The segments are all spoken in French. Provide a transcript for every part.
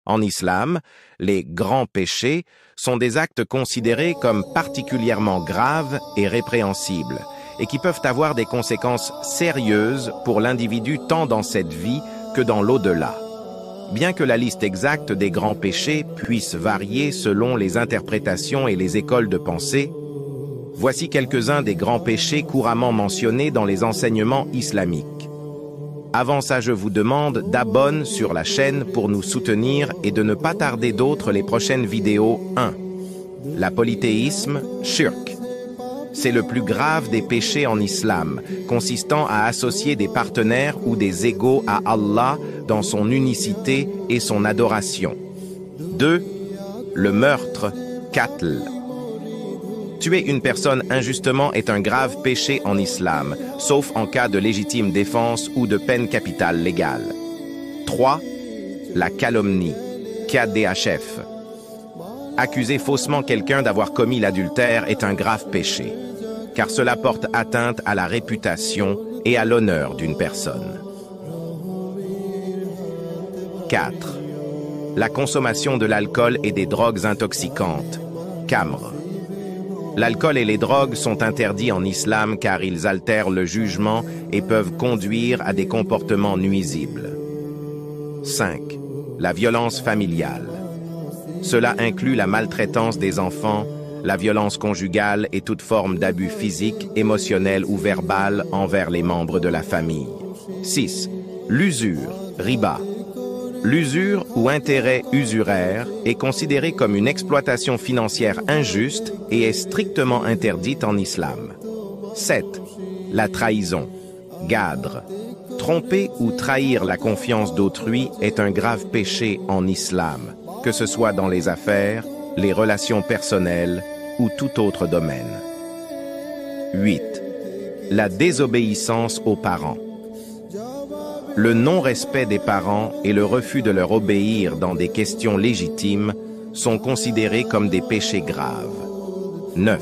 En islam, les grands péchés sont des actes considérés comme particulièrement graves et répréhensibles, et qui peuvent avoir des conséquences sérieuses pour l'individu tant dans cette vie que dans l'au-delà. Bien que la liste exacte des grands péchés puisse varier selon les interprétations et les écoles de pensée, voici quelques-uns des grands péchés couramment mentionnés dans les enseignements islamiques. Avant ça, je vous demande d'abonner sur la chaîne pour nous soutenir et de ne pas tarder d'autres les prochaines vidéos. 1. La polythéisme, shirk. C'est le plus grave des péchés en islam, consistant à associer des partenaires ou des égaux à Allah dans son unicité et son adoration. 2. Le meurtre, qatl. Tuer une personne injustement est un grave péché en islam, sauf en cas de légitime défense ou de peine capitale légale. 3. La calomnie, KDHF. Accuser faussement quelqu'un d'avoir commis l'adultère est un grave péché, car cela porte atteinte à la réputation et à l'honneur d'une personne. 4. La consommation de l'alcool et des drogues intoxicantes, Khamr. L'alcool et les drogues sont interdits en islam car ils altèrent le jugement et peuvent conduire à des comportements nuisibles. 5. La violence familiale. Cela inclut la maltraitance des enfants, la violence conjugale et toute forme d'abus physique, émotionnel ou verbal envers les membres de la famille. 6. L'usure, riba. L'usure ou intérêt usuraire est considéré comme une exploitation financière injuste et est strictement interdite en islam. 7. La trahison, gadre. Tromper ou trahir la confiance d'autrui est un grave péché en islam, que ce soit dans les affaires, les relations personnelles ou tout autre domaine. 8. La désobéissance aux parents. Le non-respect des parents et le refus de leur obéir dans des questions légitimes sont considérés comme des péchés graves. 9.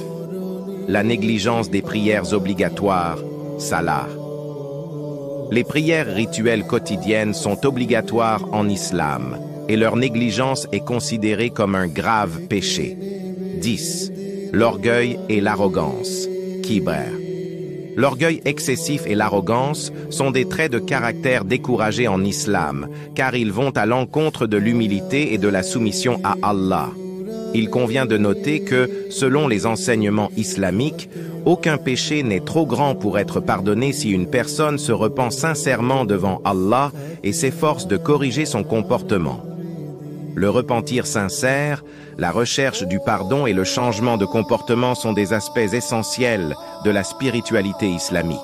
La négligence des prières obligatoires, salah. Les prières rituelles quotidiennes sont obligatoires en islam et leur négligence est considérée comme un grave péché. 10. L'orgueil et l'arrogance, kibr. L'orgueil excessif et l'arrogance sont des traits de caractère découragés en islam, car ils vont à l'encontre de l'humilité et de la soumission à Allah. Il convient de noter que, selon les enseignements islamiques, aucun péché n'est trop grand pour être pardonné si une personne se repent sincèrement devant Allah et s'efforce de corriger son comportement. Le repentir sincère, la recherche du pardon et le changement de comportement sont des aspects essentiels de la spiritualité islamique.